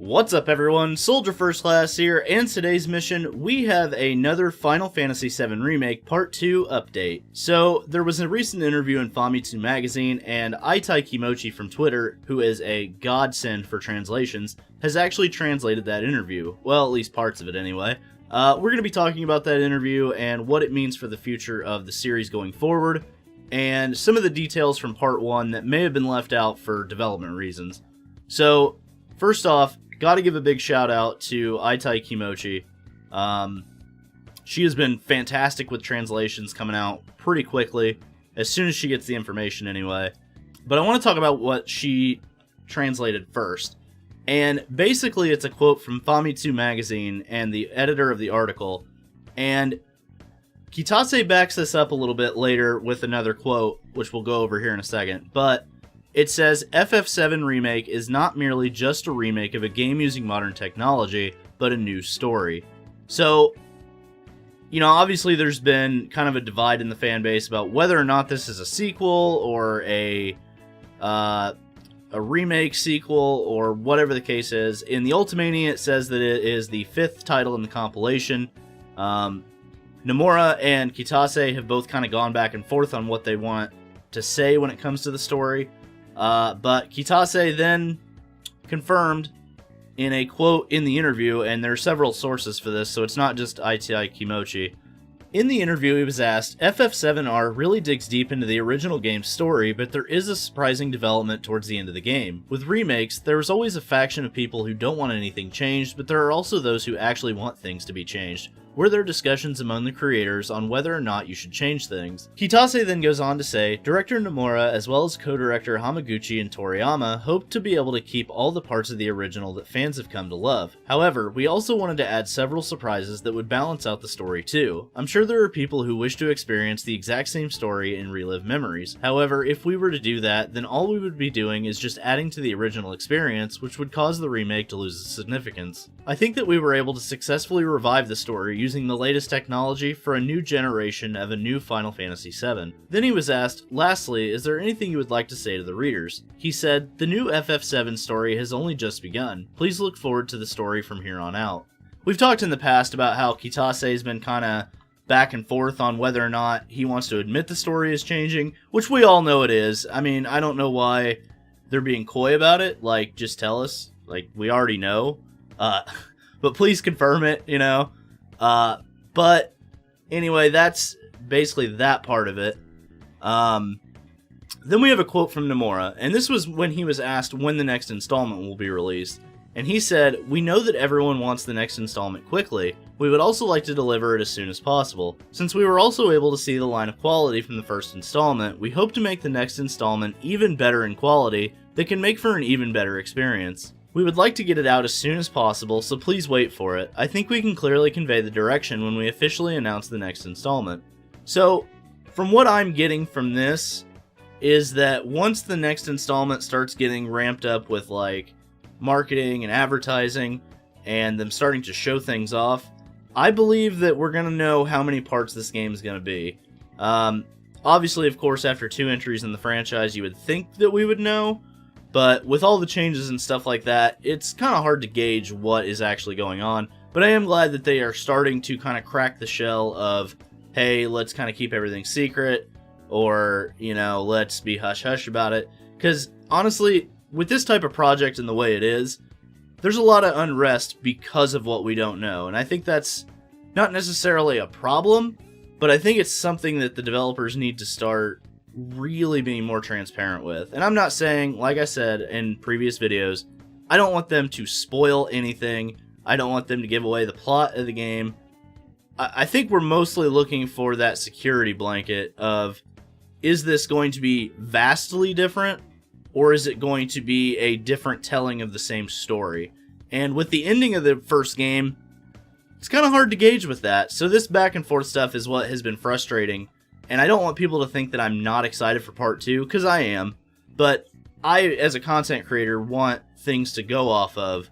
What's up everyone, Soldier First Class here, and today's mission, we have another Final Fantasy VII Remake Part 2 update. So, there was a recent interview in Famitsu Magazine, and Itai Kimochi from Twitter, who is a godsend for translations, has actually translated that interview. Well, at least parts of it anyway. We're going to be talking about that interview and what it means for the future of the series going forward, and some of the details from Part 1 that may have been left out for development reasons. So, first off, gotta give a big shout out to Itai Kimochi. She has been fantastic with translations coming out pretty quickly, as soon as she gets the information anyway. But I want to talk about what she translated first. And basically it's a quote from Famitsu Magazine and the editor of the article. And Kitase backs this up a little bit later with another quote, which we'll go over here in a second. But it says, FF7 Remake is not merely just a remake of a game using modern technology, but a new story. So, you know, obviously there's been kind of a divide in the fan base about whether or not this is a sequel or a remake sequel or whatever the case is. In the Ultimania, it says that it is the 5th title in the compilation. Nomura and Kitase have both kind of gone back and forth on what they want to say when it comes to the story. But Kitase then confirmed in a quote in the interview, and there are several sources for this, so it's not just Itai Kimochi. In the interview, he was asked, FF7R really digs deep into the original game's story, but there is a surprising development towards the end of the game. With remakes, there is always a faction of people who don't want anything changed, but there are also those who actually want things to be changed. Were there discussions among the creators on whether or not you should change things? Kitase then goes on to say, Director Nomura as well as co-director Hamaguchi and Toriyama hoped to be able to keep all the parts of the original that fans have come to love. However, we also wanted to add several surprises that would balance out the story too. I'm sure there are people who wish to experience the exact same story and relive memories. However, if we were to do that, then all we would be doing is just adding to the original experience, which would cause the remake to lose its significance. I think that we were able to successfully revive the story using the latest technology for a new generation of a new Final Fantasy VII. Then he was asked, lastly, is there anything you would like to say to the readers? He said, the new FF7 story has only just begun. Please look forward to the story from here on out. We've talked in the past about how Kitase has been kind of back and forth on whether or not he wants to admit the story is changing, which we all know it is. I mean, I don't know why they're being coy about it. Like, just tell us. Like, we already know. But please confirm it, you know. But anyway, that's basically that part of it. Then we have a quote from Nomura, and this was when he was asked when the next installment will be released. And he said, we know that everyone wants the next installment quickly. We would also like to deliver it as soon as possible. Since we were also able to see the line of quality from the first installment, we hope to make the next installment even better in quality that can make for an even better experience. We would like to get it out as soon as possible, so please wait for it. I think we can clearly convey the direction when we officially announce the next installment. So, from what I'm getting from this, is that once the next installment starts getting ramped up with, like, marketing and advertising, and them starting to show things off, I believe that we're going to know how many parts this game is going to be. Obviously, of course, after 2 entries in the franchise, you would think that we would know, but with all the changes and stuff like that, it's kind of hard to gauge what is actually going on. But I am glad that they are starting to kind of crack the shell of, hey, let's kind of keep everything secret, or, you know, let's be hush-hush about it. Because, honestly, with this type of project and the way it is, there's a lot of unrest because of what we don't know. And I think that's not necessarily a problem, but I think it's something that the developers need to start really being more transparent with. And I'm not saying, like I said in previous videos, I don't want them to spoil anything. I don't want them to give away the plot of the game. I think we're mostly looking for that security blanket of, is this going to be vastly different, or is it going to be a different telling of the same story? And with the ending of the first game, it's kind of hard to gauge with that. So this back and forth stuff is what has been frustrating. And I don't want people to think that I'm not excited for part 2, because I am. But I, as a content creator, want things to go off of.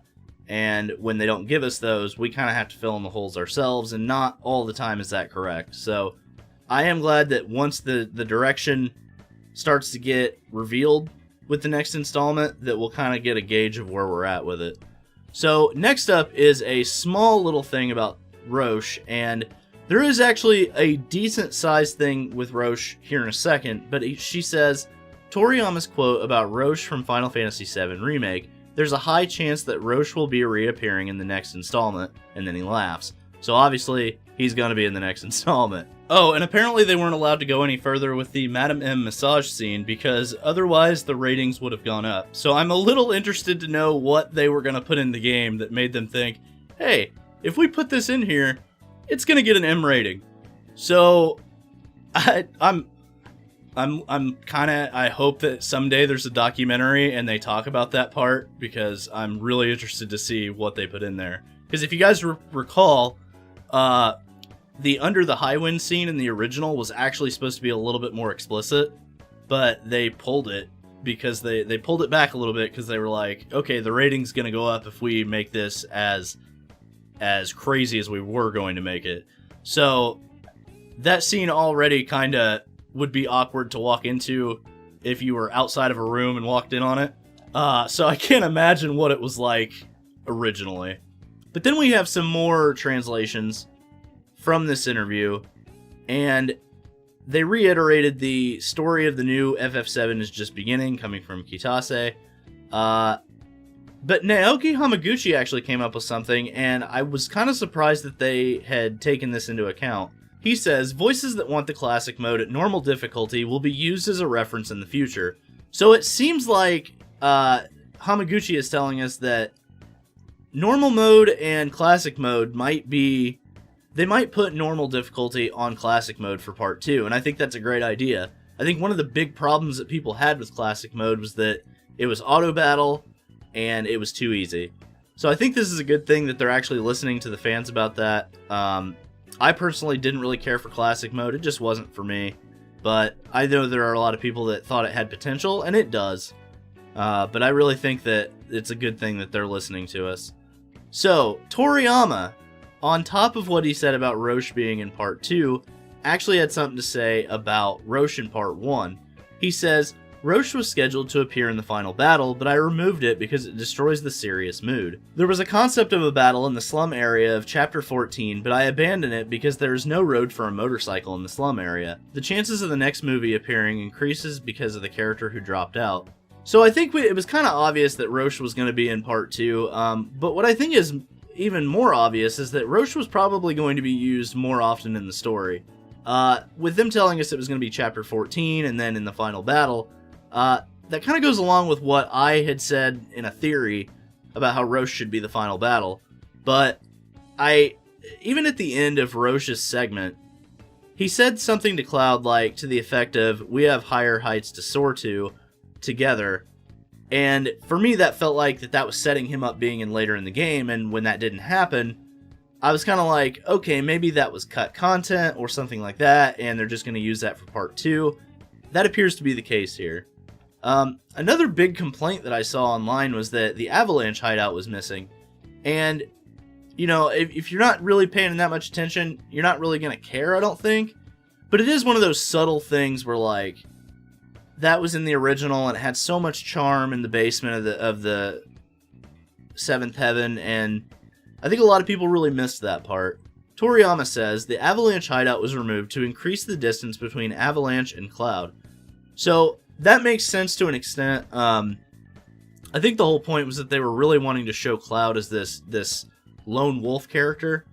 And when they don't give us those, we kind of have to fill in the holes ourselves, and not all the time is that correct. So I am glad that once the direction starts to get revealed with the next installment, that we'll kind of get a gauge of where we're at with it. So next up is a small little thing about Roche, and there is actually a decent sized thing with Roche here in a second, but she says, Toriyama's quote about Roche from Final Fantasy VII Remake, there's a high chance that Roche will be reappearing in the next installment, and then he laughs. So obviously, he's gonna be in the next installment. Oh, and apparently they weren't allowed to go any further with the Madame M massage scene because otherwise the ratings would have gone up. So I'm a little interested to know what they were gonna put in the game that made them think, hey, if we put this in here, it's gonna get an M rating. So I'm kind of, I hope that someday there's a documentary and they talk about that part, because I'm really interested to see what they put in there. Because if you guys recall, the Under the High Wind scene in the original was actually supposed to be a little bit more explicit, but they pulled it because they pulled it back a little bit because they were like, okay, the rating's gonna go up if we make this as crazy as we were going to make it. So that scene already kind of would be awkward to walk into if you were outside of a room and walked in on it. So I can't imagine what it was like originally. But then we have some more translations from this interview, and they reiterated the story of the new FF7 is just beginning, coming from Kitase. But Naoki Hamaguchi actually came up with something, and I was kind of surprised that they had taken this into account. He says, voices that want the classic mode at normal difficulty will be used as a reference in the future. So it seems like Hamaguchi is telling us that normal mode and classic mode might be... They might put normal difficulty on classic mode for part 2, and I think that's a great idea. I think one of the big problems that people had with classic mode was that it was auto battle, and it was too easy. So I think this is a good thing that they're actually listening to the fans about that. I personally didn't really care for classic mode, it just wasn't for me. But I know there are a lot of people that thought it had potential, and it does. But I really think that it's a good thing that they're listening to us. So, Toriyama, on top of what he said about Roche being in part 2, actually had something to say about Roche in part 1. He says, Roche was scheduled to appear in the final battle, but I removed it because it destroys the serious mood. There was a concept of a battle in the slum area of Chapter 14, but I abandoned it because there is no road for a motorcycle in the slum area. The chances of the next movie appearing increases because of the character who dropped out. So I think it was kind of obvious that Roche was going to be in part 2, but what I think is even more obvious is that Roche was probably going to be used more often in the story. With them telling us it was going to be Chapter 14 and then in the final battle, that kind of goes along with what I had said in a theory about how Roche should be the final battle. But even at the end of Roche's segment, he said something to Cloud like to the effect of, we have higher heights to soar to together. And for me, that felt like that was setting him up being in later in the game, and when that didn't happen, I was kind of like, okay, maybe that was cut content or something like that, and they're just going to use that for part 2. That appears to be the case here. Another big complaint that I saw online was that the Avalanche hideout was missing. And, you know, if you're not really paying that much attention, you're not really going to care, I don't think. But it is one of those subtle things where, like, that was in the original, and it had so much charm in the basement of the Seventh Heaven, and I think a lot of people really missed that part. Toriyama says, the Avalanche hideout was removed to increase the distance between Avalanche and Cloud. So, that makes sense to an extent. I think the whole point was that they were really wanting to show Cloud as this lone wolf character,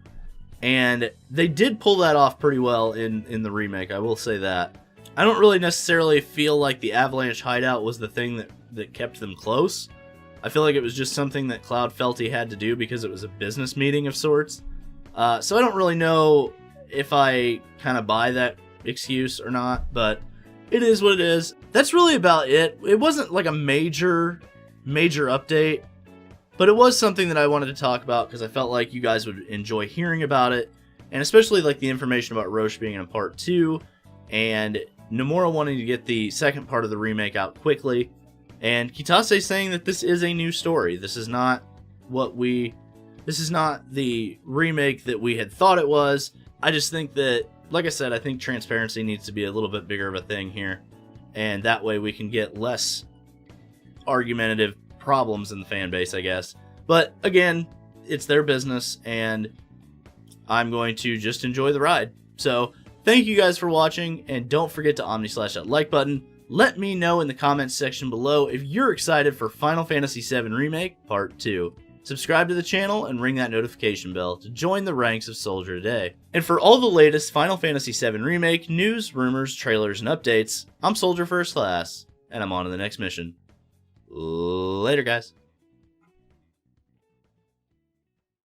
and they did pull that off pretty well in the remake, I will say that. I don't really necessarily feel like the Avalanche hideout was the thing that kept them close. I feel like it was just something that Cloud felt he had to do because it was a business meeting of sorts. So I don't really know if I kind of buy that excuse or not, but it is what it is. That's really about it. It wasn't like a major update, but it was something that I wanted to talk about because I felt like you guys would enjoy hearing about it, and especially like the information about Roche being in part 2, and Nomura wanting to get the second part of the remake out quickly, and Kitase saying that this is a new story. This is not the remake that we had thought it was. I just think that, like I said, I think transparency needs to be a little bit bigger of a thing here, and that way we can get less argumentative problems in the fan base, I guess. But again, it's their business, and I'm going to just enjoy the ride. So thank you guys for watching, and don't forget to omni-slash that like button. Let me know in the comments section below if you're excited for Final Fantasy VII Remake Part 2. Subscribe to the channel and ring that notification bell to join the ranks of Soldier today. And for all the latest Final Fantasy VII Remake news, rumors, trailers, and updates, I'm Soldier First Class, and I'm on to the next mission. Later, guys.